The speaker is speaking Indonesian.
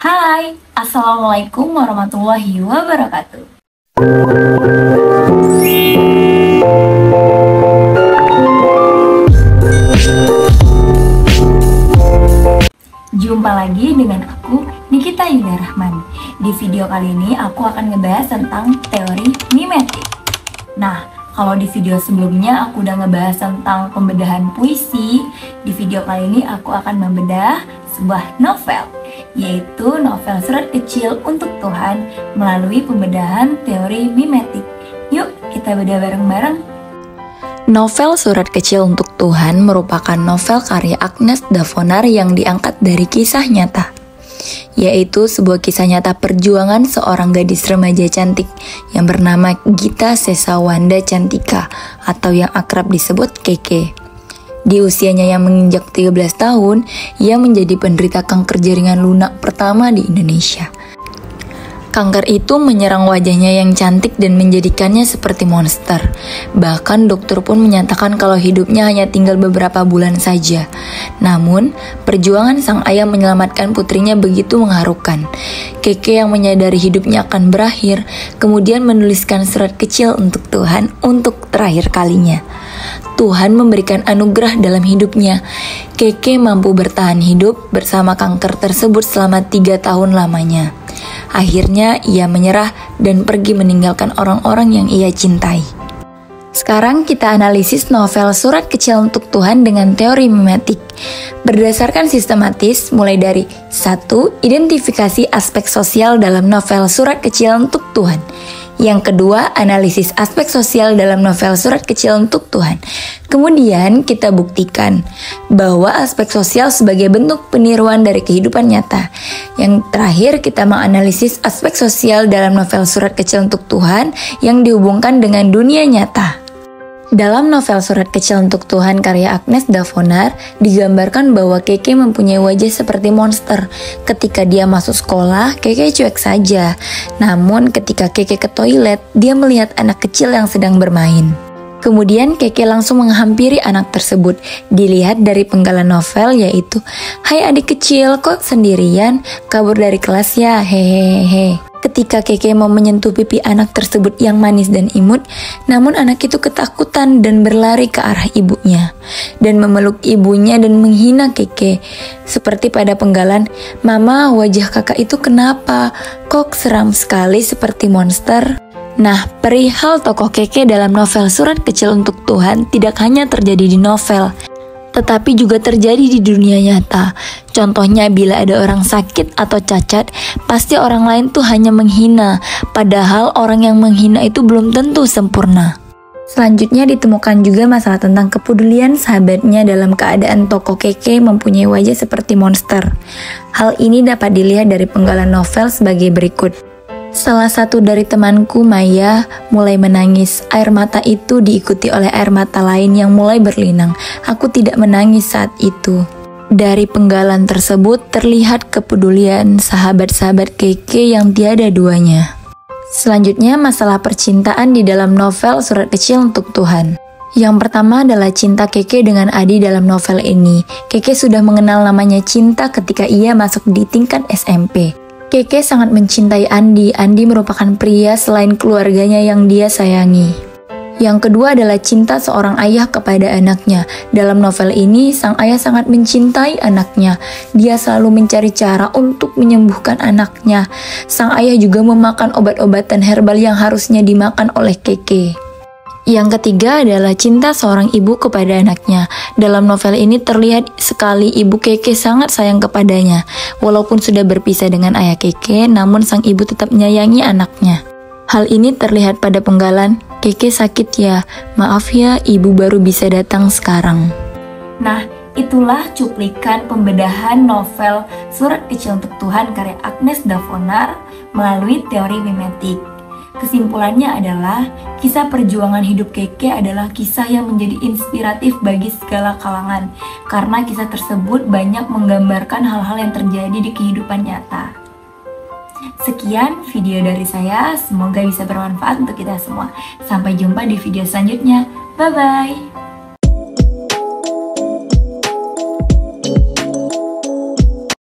Hai, Assalamualaikum warahmatullahi wabarakatuh. Jumpa lagi dengan aku, Nikita Yuda Rahman. Di video kali ini aku akan ngebahas tentang teori mimetik. Nah, kalau di video sebelumnya aku udah ngebahas tentang pembedahan puisi, di video kali ini aku akan membedah sebuah novel, yaitu novel Surat Kecil Untuk Tuhan melalui pembedahan teori mimetik. Yuk kita bedah bareng-bareng. Novel Surat Kecil Untuk Tuhan merupakan novel karya Agnes Davonar yang diangkat dari kisah nyata, yaitu sebuah kisah nyata perjuangan seorang gadis remaja cantik yang bernama Gita Sesawanda Cantika atau yang akrab disebut Keke. Di usianya yang menginjak 13 tahun, ia menjadi penderita kanker jaringan lunak pertama di Indonesia. Kanker itu menyerang wajahnya yang cantik dan menjadikannya seperti monster. Bahkan dokter pun menyatakan kalau hidupnya hanya tinggal beberapa bulan saja. Namun, perjuangan sang ayah menyelamatkan putrinya begitu mengharukan. Keke yang menyadari hidupnya akan berakhir, kemudian menuliskan surat kecil untuk Tuhan untuk terakhir kalinya. Tuhan memberikan anugerah dalam hidupnya. Keke mampu bertahan hidup bersama kanker tersebut selama 3 tahun lamanya. Akhirnya ia menyerah dan pergi meninggalkan orang-orang yang ia cintai. Sekarang kita analisis novel Surat Kecil Untuk Tuhan dengan teori mimetik. Berdasarkan sistematis mulai dari 1. Identifikasi aspek sosial dalam novel Surat Kecil Untuk Tuhan. Yang kedua, analisis aspek sosial dalam novel Surat Kecil Untuk Tuhan. Kemudian kita buktikan bahwa aspek sosial sebagai bentuk peniruan dari kehidupan nyata. Yang terakhir kita menganalisis aspek sosial dalam novel Surat Kecil Untuk Tuhan yang dihubungkan dengan dunia nyata. Dalam novel Surat Kecil Untuk Tuhan karya Agnes Davonar, digambarkan bahwa Keke mempunyai wajah seperti monster. Ketika dia masuk sekolah, Keke cuek saja. Namun ketika Keke ke toilet, dia melihat anak kecil yang sedang bermain. Kemudian Keke langsung menghampiri anak tersebut. Dilihat dari penggalan novel yaitu, "Hai adik kecil, kok sendirian? Kabur dari kelas ya, hehehe." Ketika Keke mau menyentuh pipi anak tersebut yang manis dan imut, namun anak itu ketakutan dan berlari ke arah ibunya dan memeluk ibunya dan menghina Keke. Seperti pada penggalan, "Mama, wajah kakak itu kenapa? Kok seram sekali seperti monster?" Nah, perihal tokoh Keke dalam novel Surat Kecil Untuk Tuhan tidak hanya terjadi di novel, tetapi juga terjadi di dunia nyata. Contohnya bila ada orang sakit atau cacat, pasti orang lain tuh hanya menghina, padahal orang yang menghina itu belum tentu sempurna. Selanjutnya ditemukan juga masalah tentang kepedulian sahabatnya dalam keadaan tokoh Keke mempunyai wajah seperti monster. Hal ini dapat dilihat dari penggalan novel sebagai berikut. Salah satu dari temanku, Maya, mulai menangis. Air mata itu diikuti oleh air mata lain yang mulai berlinang. Aku tidak menangis saat itu. Dari penggalan tersebut terlihat kepedulian sahabat-sahabat Keke yang tiada duanya. Selanjutnya masalah percintaan di dalam novel Surat Kecil Untuk Tuhan. Yang pertama adalah cinta Keke dengan Adi dalam novel ini. Keke sudah mengenal namanya cinta ketika ia masuk di tingkat SMP. Keke sangat mencintai Andi. Andi merupakan pria selain keluarganya yang dia sayangi. Yang kedua adalah cinta seorang ayah kepada anaknya. Dalam novel ini, sang ayah sangat mencintai anaknya. Dia selalu mencari cara untuk menyembuhkan anaknya. Sang ayah juga memakan obat-obatan herbal yang harusnya dimakan oleh Keke. Yang ketiga adalah cinta seorang ibu kepada anaknya. Dalam novel ini terlihat sekali ibu Keke sangat sayang kepadanya. Walaupun sudah berpisah dengan ayah Keke, namun sang ibu tetap menyayangi anaknya. Hal ini terlihat pada penggalan, "Keke sakit ya, maaf ya ibu baru bisa datang sekarang." Nah, itulah cuplikan pembedahan novel Surat Kecil Untuk Tuhan karya Agnes Davonar melalui teori mimetik. Kesimpulannya adalah, kisah perjuangan hidup Keke adalah kisah yang menjadi inspiratif bagi segala kalangan, karena kisah tersebut banyak menggambarkan hal-hal yang terjadi di kehidupan nyata. Sekian video dari saya, semoga bisa bermanfaat untuk kita semua. Sampai jumpa di video selanjutnya. Bye-bye!